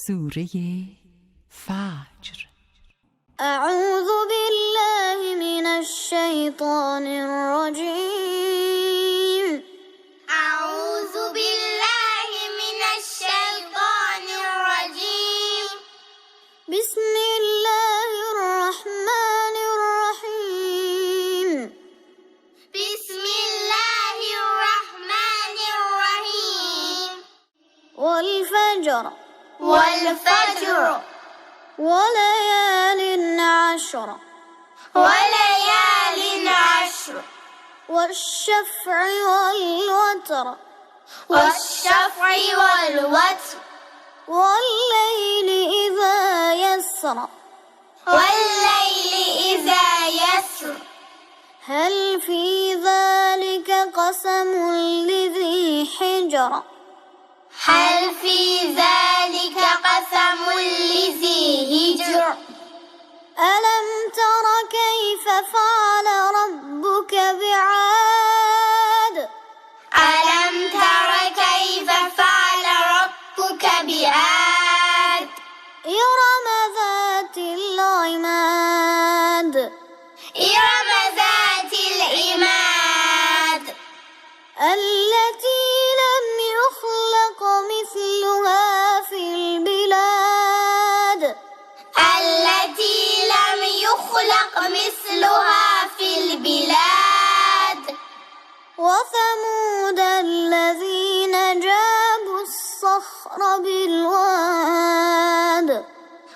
سوره فجر. أعوذ بالله من الشيطان الرجيم. أعوذ بالله من الشيطان الرجيم. بسم الله الرحمن الرحيم. بسم الله الرحمن الرحيم. والفجر والفجر وليال عشر وليال عشر والشفع والوتر والشفع والوتر والليل إذا يسر والليل إذا يسر هل في ذلك قسم لذي حجر هل في ذلك قسم لذي هجر ألم تر كيف فعل ربك بعاد ألم تر كيف فعل ربك بعاد إرم ذات العماد إرم ذات العماد التي لم يخلق مثلها في البلاد التي لم يخلق مثلها في البلاد وثمود الذين جابوا الصخر بالواد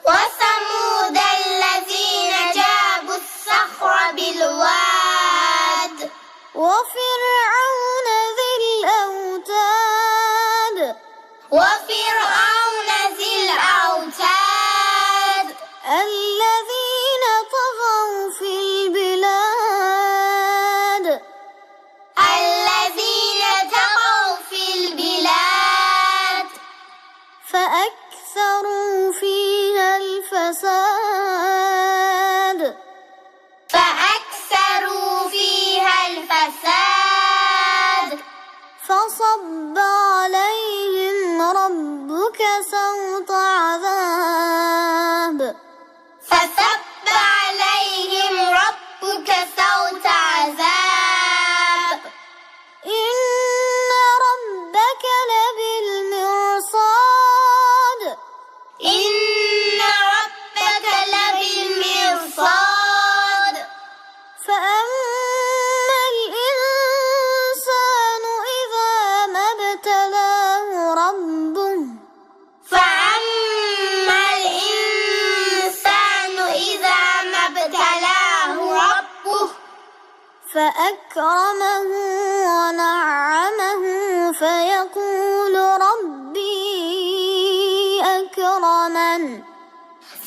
وثمود الذين جابوا الصخر بالواد وفرعون ذي الأوتاد وفرعون ذي الأوتاد الذين طغوا في البلاد الذين طغوا في البلاد فأكثروا فيها الفساد فأكثروا فيها الفساد فصب عليهم ربك سوط عذاب فصب عليهم ربك سوط عذاب إن ربك لبالمرصاد إن ربك لبالمرصاد فأما الإنسان إذا ما ابتلاه ربه فأما الإنسان إذا ما ابتلاه ربه فأكرمه ونعمه فيقول ربي أكرمن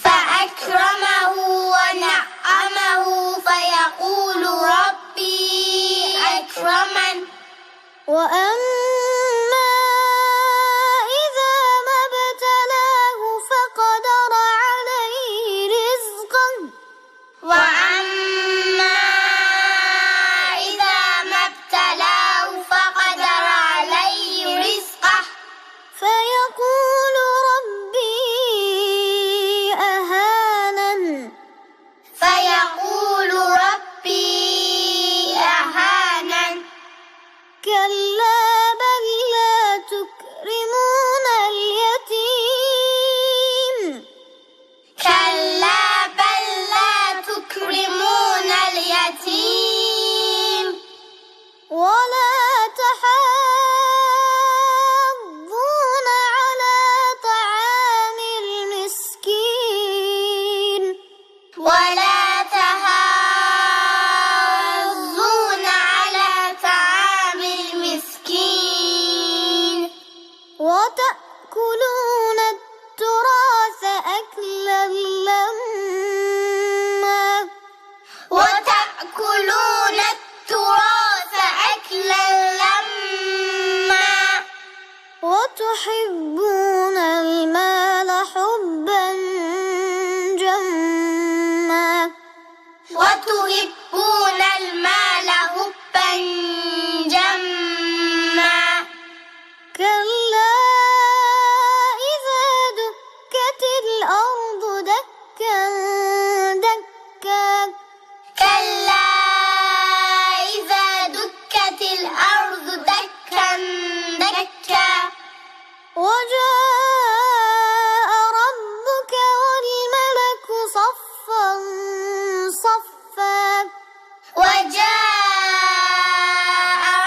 فأكرمه ونعمه فيقول ربي أكرمن وأما إذا ما ابتلاه فقدر عليه رزقه وأما إذا ما ابتلاه فقدر عليه رزقه فيقول ربي أهانن فيقول ربي أهانن كلا بل لا تكرمون اليتيم كلا بل لا تكرمون اليتيم ولا تحاضون على طعام المسكين ولا تحاضون على طعام المسكين وتأكلون التراث أكلا لما وتأكلون التراث أكلا لما وتحبون المال حبا جما وتحبون المال حبا جما كلا وجاء ربك والملك صفا صفا وجاء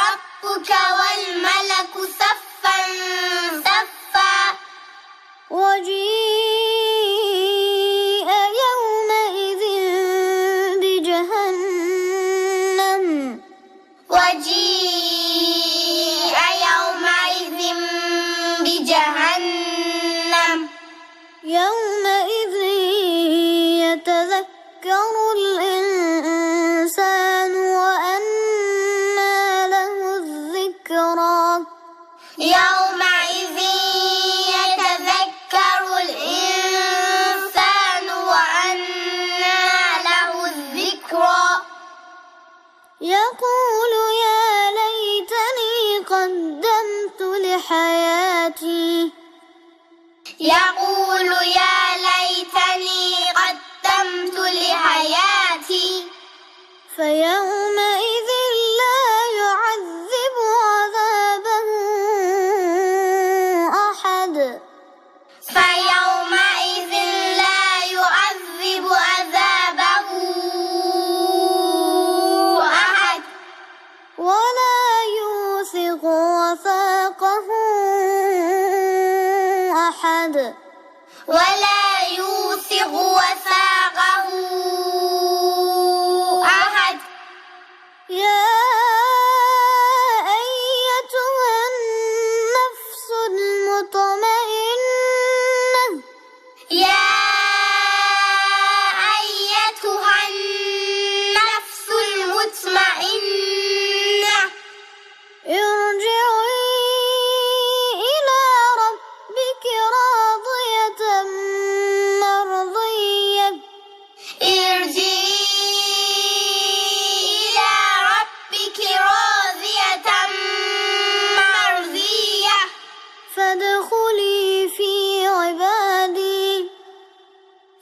ربك والملك صفا صفا وجيء يومئذ بجهنم وجيء يومئذ بجهنم يومئذ يتذكر الإنسان وأنى له الذكرى يومئذ يتذكر الإنسان وأنى له الذكرى يقول يا ليتني قدمت لحياتي يقول يا ليتني قدمت لحياتي فيومئذ لا يعذب عذابه أحد فيومئذ لا يعذب عذابه أحد ولا يوثق وثاقه أحد ولا يوثق وثاقه أحد يا أيتها النفس المطمئنة يا أيتها النفس المطمئنة ارجعي إلى ربك راضية مرضية ارجعي إلى ربك راضية مرضية فادخلي في عبادي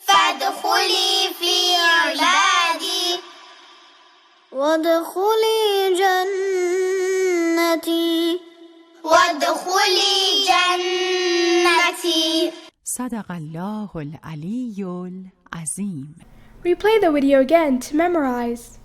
فادخلي في عبادي وادخلي جنتي وادخلي جنتي. صدق الله العلي العظيم. Replay the video again to memorize.